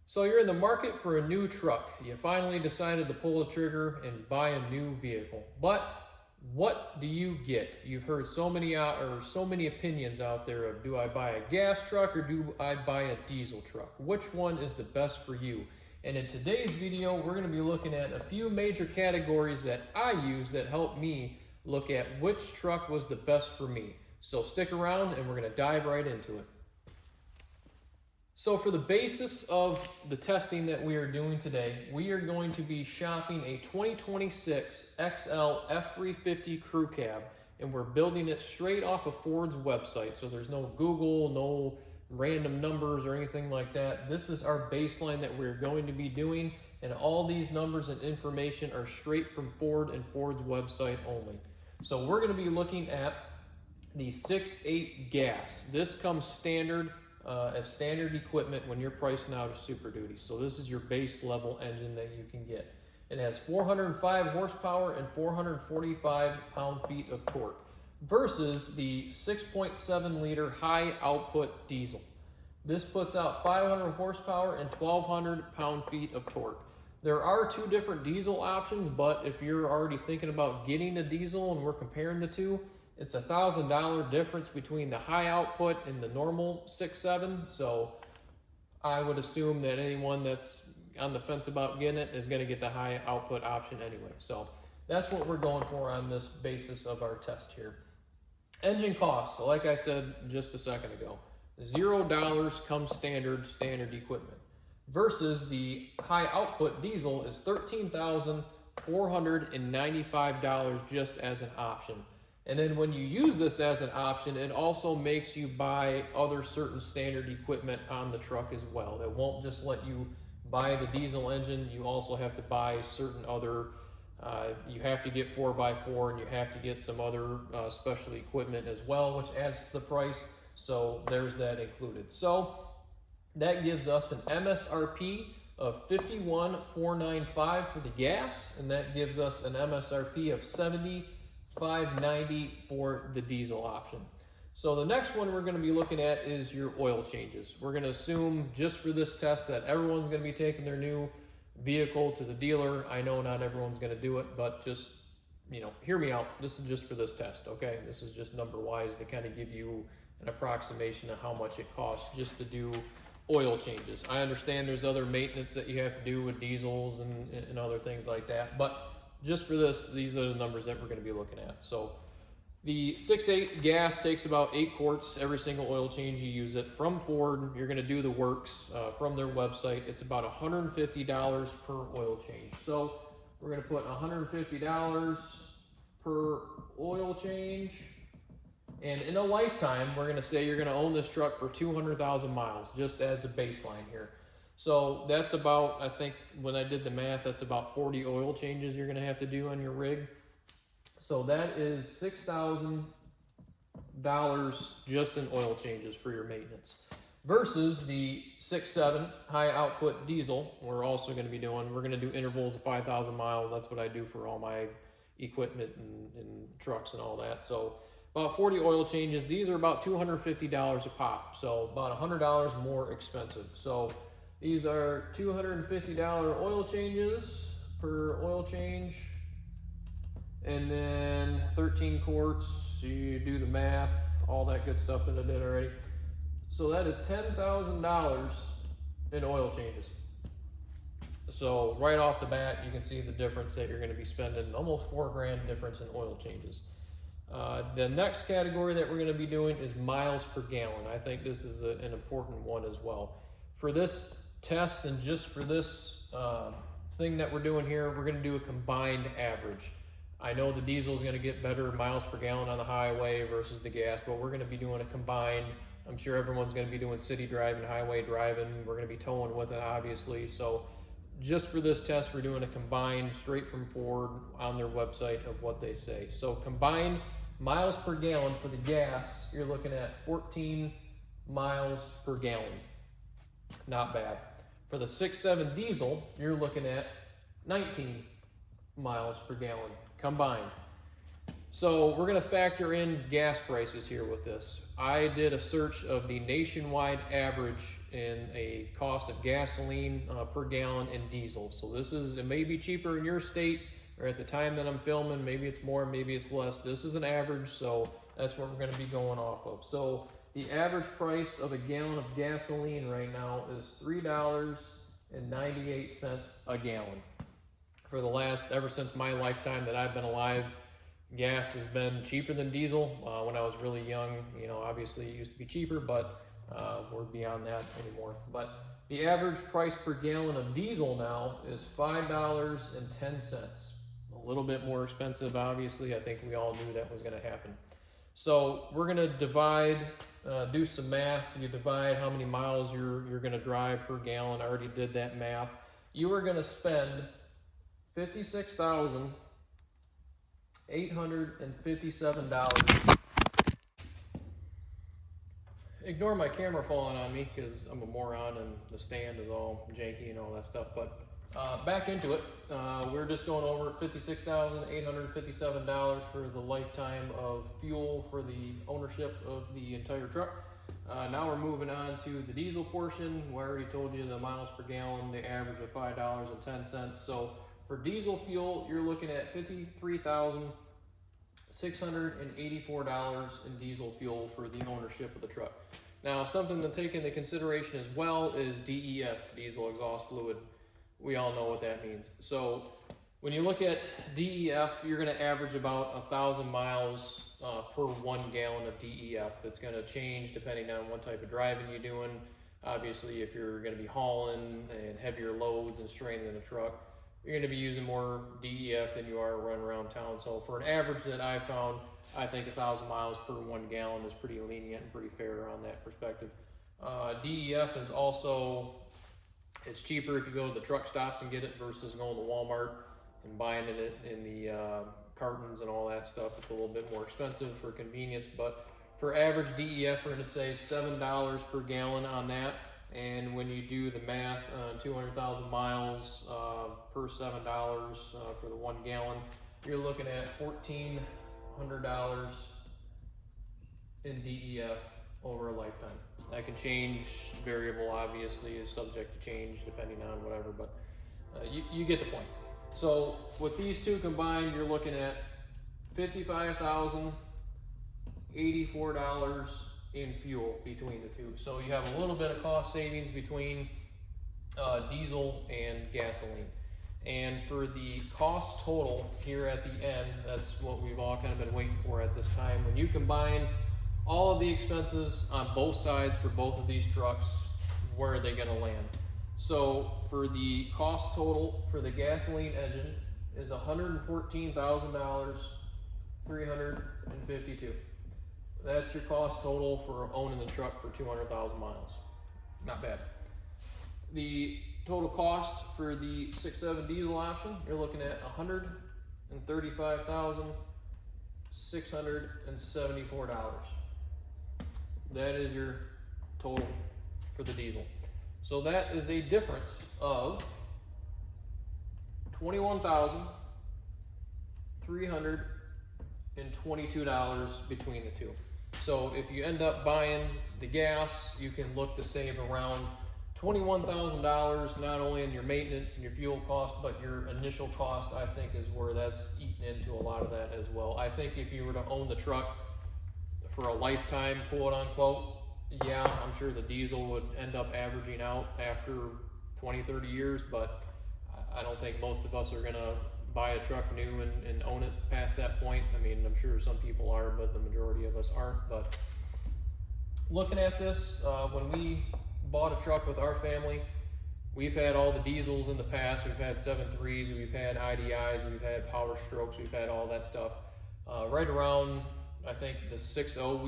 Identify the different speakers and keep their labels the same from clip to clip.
Speaker 1: So you're in the market for a new truck. You finally decided to pull the trigger and buy a new vehicle. But what do you get? You've heard so many opinions out there of, do I buy a gas truck or do I buy a diesel truck? Which one is the best for you? And in today's video, we're going to be looking at a few major categories that I use that help me look at which truck was the best for me. So stick around and we're going to dive right into it. So for the basis of the testing that we are doing today, we are going to be shopping a 2026 XL F350 Crew Cab, and we're building it straight off of Ford's website. So there's no Google, no random numbers or anything like that. This is our baseline that we're going to be doing, and all these numbers and information are straight from Ford and Ford's website only. So we're going to be looking at the 6.8 gas. This comes standard as standard equipment when you're pricing out a Super Duty. So this is your base level engine that you can get. It has 405 horsepower and 445 pound-feet of torque versus the 6.7 liter high output diesel. This puts out 500 horsepower and 1,200 pound-feet of torque. There are two different diesel options, but if you're already thinking about getting a diesel and we're comparing the two, it's $1,000 difference between the high output and the normal 6.7. So I would assume that anyone that's on the fence about getting it is going to get the high output option anyway. So that's what we're going for on this basis of our test here. Engine cost, so like I said just a second ago, $0 comes standard equipment versus the high output diesel is $13,495 just as an option. And then when you use this as an option, it also makes you buy other certain standard equipment on the truck as well. It won't just let you buy the diesel engine. You also have to buy certain other, you have to get 4x4 and you have to get some other special equipment as well, which adds to the price. So there's that included. So that gives us an MSRP of $51,495 for the gas, and that gives us an MSRP of $70,590 for the diesel option. So the next one we're going to be looking at is your oil changes. We're going to assume just for this test that everyone's going to be taking their new vehicle to the dealer. I know not everyone's going to do it, but just, hear me out. This is just for this test, okay? This is just number wise to kind of give you an approximation of how much it costs just to do oil changes. I understand there's other maintenance that you have to do with diesels and other things like that, but just for this, these are the numbers that we're going to be looking at. So the 6.8 gas takes about 8 quarts every single oil change you use it. From Ford, you're going to do the works from their website. It's about $150 per oil change. So we're going to put $150 per oil change. And in a lifetime, we're going to say you're going to own this truck for 200,000 miles, just as a baseline here. So that's about, I think when I did the math, that's about 40 oil changes you're going to have to do on your rig. So that is $6,000 just in oil changes for your maintenance. Versus the 6.7 high output diesel, we're also going to be doing, we're going to do intervals of 5,000 miles. That's what I do for all my equipment and trucks and all that. So about 40 oil changes. These are about $250 a pop. So about $100 more expensive. So these are $250 oil changes per oil change, and then 13 quarts, you do the math, all that good stuff that I did already. So that is $10,000 in oil changes. So right off the bat, you can see the difference that you're going to be spending, almost $4,000 difference in oil changes. The next category that we're going to be doing is miles per gallon. I think this is an important one as well. For this test and just for this thing that we're doing here, we're going to do a combined average. I know the diesel is going to get better miles per gallon on the highway versus the gas, but we're going to be doing a combined. I'm sure everyone's going to be doing city driving, highway driving. We're going to be towing with it, obviously. So just for this test, we're doing a combined straight from Ford on their website of what they say. So combined miles per gallon for the gas, you're looking at 14 miles per gallon. Not bad. For the 6.7 diesel, you're looking at 19 miles per gallon combined. So we're going to factor in gas prices here with this. I did a search of the nationwide average in a cost of gasoline per gallon and diesel. So it may be cheaper in your state, or at the time that I'm filming, maybe it's more, maybe it's less. This is an average, so that's what we're going to be going off of. So the average price of a gallon of gasoline right now is $3.98 a gallon. For ever since my lifetime that I've been alive, gas has been cheaper than diesel. When I was really young, obviously it used to be cheaper, but we're beyond that anymore. But the average price per gallon of diesel now is $5.10. A little bit more expensive, obviously. I think we all knew that was going to happen. So we're going to do some math. You divide how many miles you're going to drive per gallon. I already did that math. You are going to spend $56,857. Ignore my camera falling on me because I'm a moron and the stand is all janky and all that stuff. But back into it. We're just going over $56,857 for the lifetime of fuel for the ownership of the entire truck. Now we're moving on to the diesel portion. We already told you the miles per gallon, the average of $5.10. So for diesel fuel, you're looking at $53,684 in diesel fuel for the ownership of the truck. Now, something to take into consideration as well is DEF, diesel exhaust fluid. We all know what that means. So when you look at DEF, you're going to average about 1,000 miles per 1 gallon of DEF. It's going to change depending on what type of driving you're doing. Obviously, if you're going to be hauling and heavier loads and straining in a truck, you're going to be using more DEF than you are running around town. So for an average that I found, I think 1,000 miles per 1 gallon is pretty lenient and pretty fair on that perspective. DEF is also, it's cheaper if you go to the truck stops and get it versus going to Walmart and buying it in the cartons and all that stuff. It's a little bit more expensive for convenience, but for average DEF, we're going to say $7 per gallon on that. And when you do the math, 200,000 miles per $7 for the 1 gallon, you're looking at $1,400 in DEF over a lifetime. That can change, variable obviously is subject to change depending on whatever, but you get the point. So with these two combined, you're looking at $55,084 in fuel between the two. So you have a little bit of cost savings between diesel and gasoline. And for the cost total here at the end, that's what we've all kind of been waiting for at this time. When you combine all of the expenses on both sides for both of these trucks, where are they going to land? So for the cost total for the gasoline engine is $114,352. That's your cost total for owning the truck for 200,000 miles. Not bad. The total cost for the 6.7 diesel option, you're looking at $135,674. That is your total for the diesel. So that is a difference of $21,322 between the two. So if you end up buying the gas, you can look to save around $21,000, not only in your maintenance and your fuel cost, but your initial cost, I think, is where that's eaten into a lot of that as well. I think if you were to own the truck for a lifetime, quote unquote, yeah, I'm sure the diesel would end up averaging out after 20, 30 years, but I don't think most of us are gonna buy a truck new and own it past that point. I mean, I'm sure some people are, but the majority of us aren't. But looking at this, when we bought a truck with our family, we've had all the diesels in the past. We've had 7.3s, we've had IDIs, we've had Power Strokes, we've had all that stuff. Right around, I think the 6.0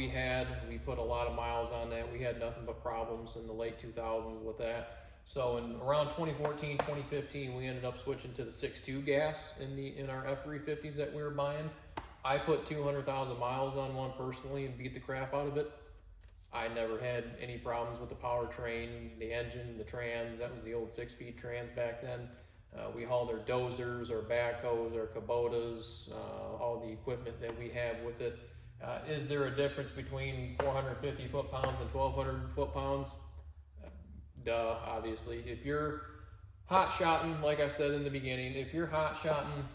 Speaker 1: we put a lot of miles on that. We had nothing but problems in the late 2000s with that. So in around 2014, 2015, we ended up switching to the 6.2 gas in our F350s that we were buying. I put 200,000 miles on one personally and beat the crap out of it. I never had any problems with the powertrain, the engine, the trans. That was the old 6-speed trans back then. We hauled our dozers, our backhoes, our Kubotas, all the equipment that we have with it. Is there a difference between 450 foot-pounds and 1,200 foot-pounds? Duh, obviously. If you're hot-shotting, like I said in the beginning, if you're hot-shotting,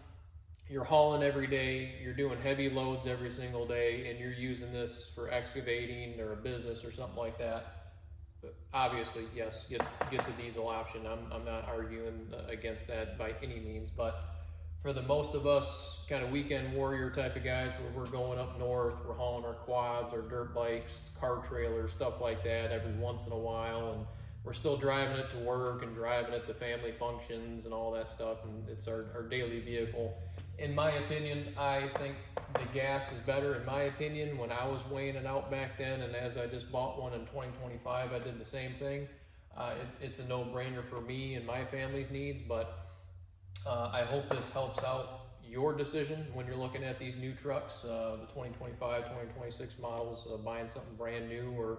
Speaker 1: you're hauling every day, you're doing heavy loads every single day, and you're using this for excavating or a business or something like that, obviously, yes, get the diesel option. I'm not arguing against that by any means, but for the most of us kind of weekend warrior type of guys, where we're going up north, we're hauling our quads, our dirt bikes, car trailers, stuff like that every once in a while, and we're still driving it to work and driving it to family functions and all that stuff, and it's our daily vehicle. In my opinion, I think the gas is better. In my opinion, when I was weighing it out back then, and as I just bought one in 2025, I did the same thing. It's a no-brainer for me and my family's needs, but I hope this helps out your decision when you're looking at these new trucks, the 2025, 2026 models, buying something brand new or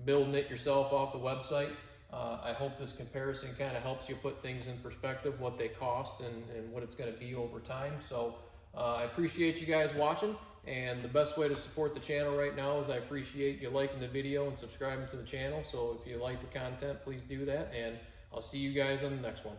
Speaker 1: building it yourself off the website. I hope this comparison kind of helps you put things in perspective, what they cost and what it's going to be over time. So I appreciate you guys watching, and the best way to support the channel right now is I appreciate you liking the video and subscribing to the channel. So if you like the content, please do that, and I'll see you guys on the next one.